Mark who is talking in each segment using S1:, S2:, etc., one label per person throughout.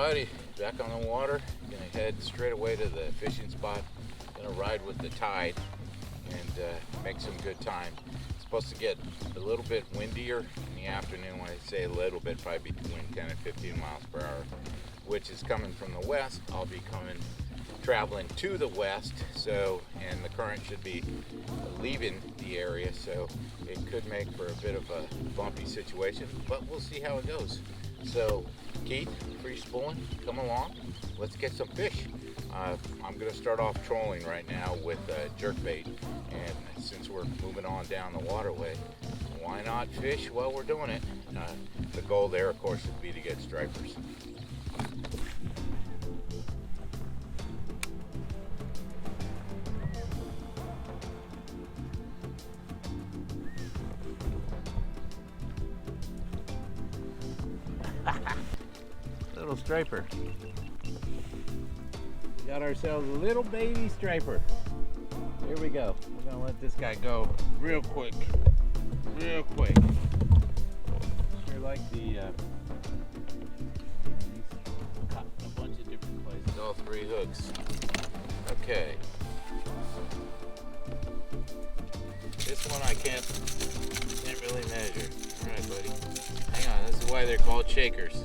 S1: Alrighty, back on the water. Gonna head straight away to the fishing spot. Gonna ride with the tide and make some good time. It's supposed to get a little bit windier in the afternoon. When I say a little bit, probably between 10 and 15 miles per hour, which is coming from the west. I'll be traveling to the west, and the current should be leaving the area, so it could make for a bit of a bumpy situation, but we'll see how it goes. So Keith, free spooling, come along, let's get some fish. I'm going to start off trolling right now with jerkbait, and since we're moving on down the waterway, why not fish while we're doing it? The goal there, of course, would be to get stripers. Little striper. We got ourselves a little baby striper. Here we go. We're gonna let this guy go real quick. Real quick. Sure like the he's caught in a bunch of different places. All three hooks. Okay. This one I can't really measure. Alright, buddy. Hang on, this is why they're called shakers.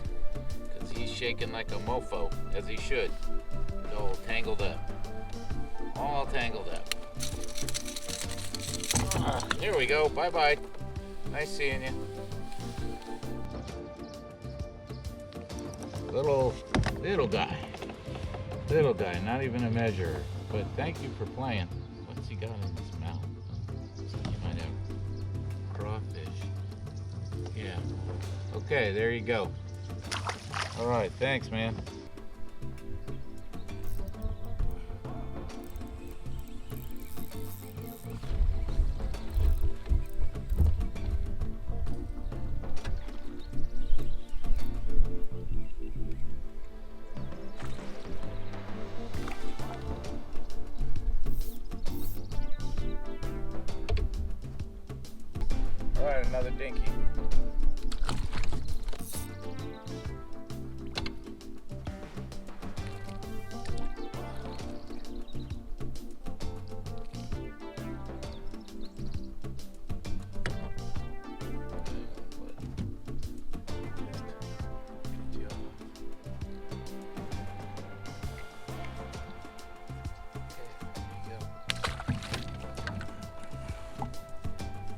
S1: He's shaking like a mofo, as he should. He's all tangled up. All tangled up. Here we go. Bye-bye. Nice seeing you. Little guy. Little guy, not even a measurer. But thank you for playing. What's he got in his mouth? He might have crawfish. Yeah. Okay, there you go. All right, thanks, man. All right, another dinky.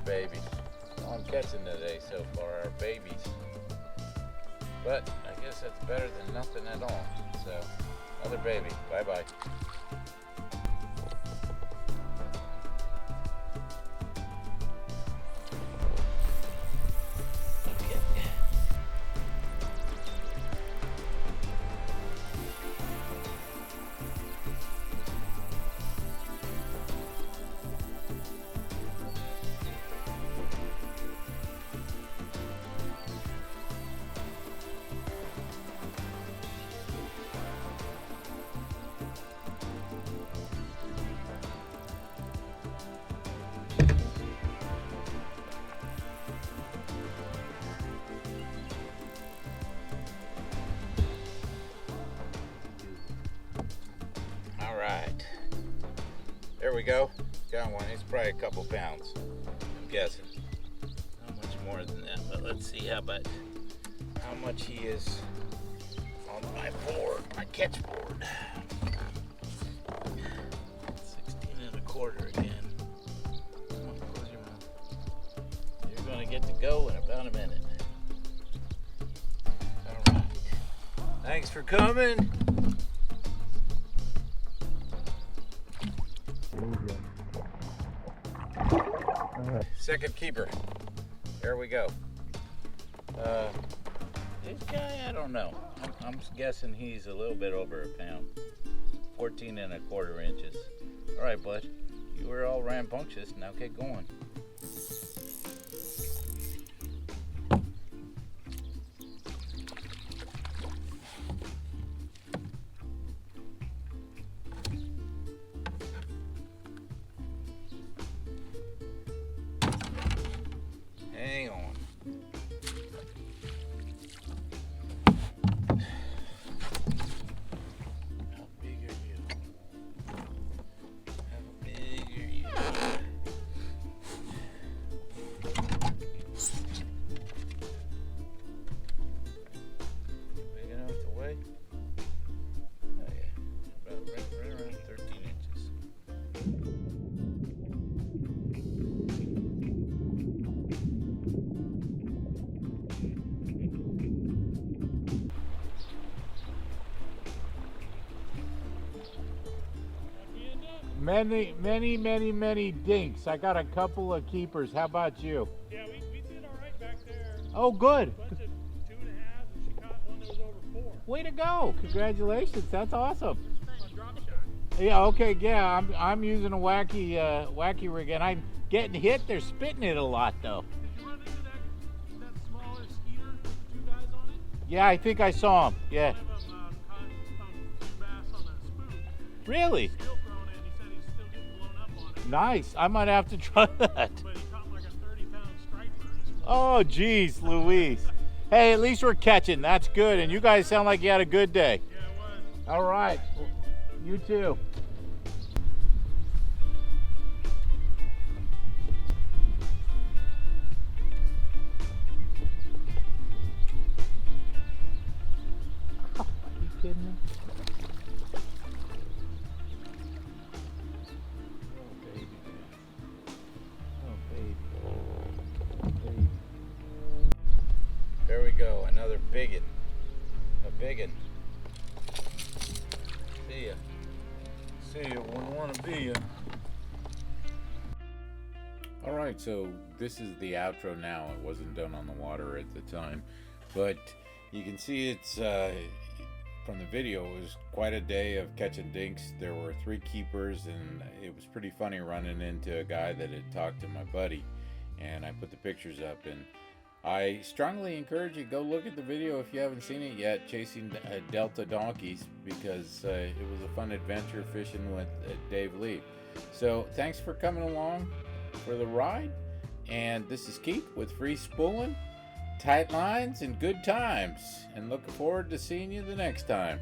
S1: Babies. All I'm catching today so far are babies. But I guess that's better than nothing at all. So, another baby. Bye-bye. Alright, there we go. Got one. He's probably a couple pounds, I'm guessing. Not much more than that, but let's see how much he is on my board, my catch board. 16 and a quarter again. Come on, close your mouth. You're gonna get to go in about a minute. Alright. Thanks for coming. Second keeper. There we go. This guy, I don't know. I'm guessing he's a little bit over a pound. 14 and a quarter inches. All right, bud. You were all rambunctious. Now get going. Hang on. many, many, many, many dinks. I got a couple of keepers. How about you?
S2: Yeah, we did all right back there.
S1: Oh, good.
S2: Bunch of 2.5s, and she caught one that was over 4.
S1: Way to go! Congratulations. That's awesome.
S2: On drop shot.
S1: Yeah. Okay. Yeah. I'm using a wacky rig, and I'm getting hit. They're spitting it a lot, though.
S2: Did you run into that smaller skeeter with the 2 guys on it?
S1: Yeah, I think I saw him. Yeah.
S2: One of them caught 2 bass on a spoon.
S1: Really?
S2: Still throwing it, and he said he's still getting blown up on it.
S1: Nice. I might have to try that.
S2: But he caught like a 30-pound striper.
S1: Oh, geez, Louise. Hey, at least we're catching. That's good. And you guys sound like you had a good day.
S2: Yeah, it was.
S1: All right. You too. Are you kidding me? Oh, baby. Oh, baby. There we go, another biggin. A biggin. See ya. See ya when you wanna be ya. Alright, so this is the outro now. It wasn't done on the water at the time. But you can see it's from the video, it was quite a day of catching dinks. There were 3 keepers, and it was pretty funny running into a guy that had talked to my buddy. And I put the pictures up, and I strongly encourage you, go look at the video if you haven't seen it yet, chasing Delta donkeys, because it was a fun adventure fishing with Dave Lee. So thanks for coming along for the ride, and this is Keith with Free Spooling, tight lines and good times, and looking forward to seeing you the next time.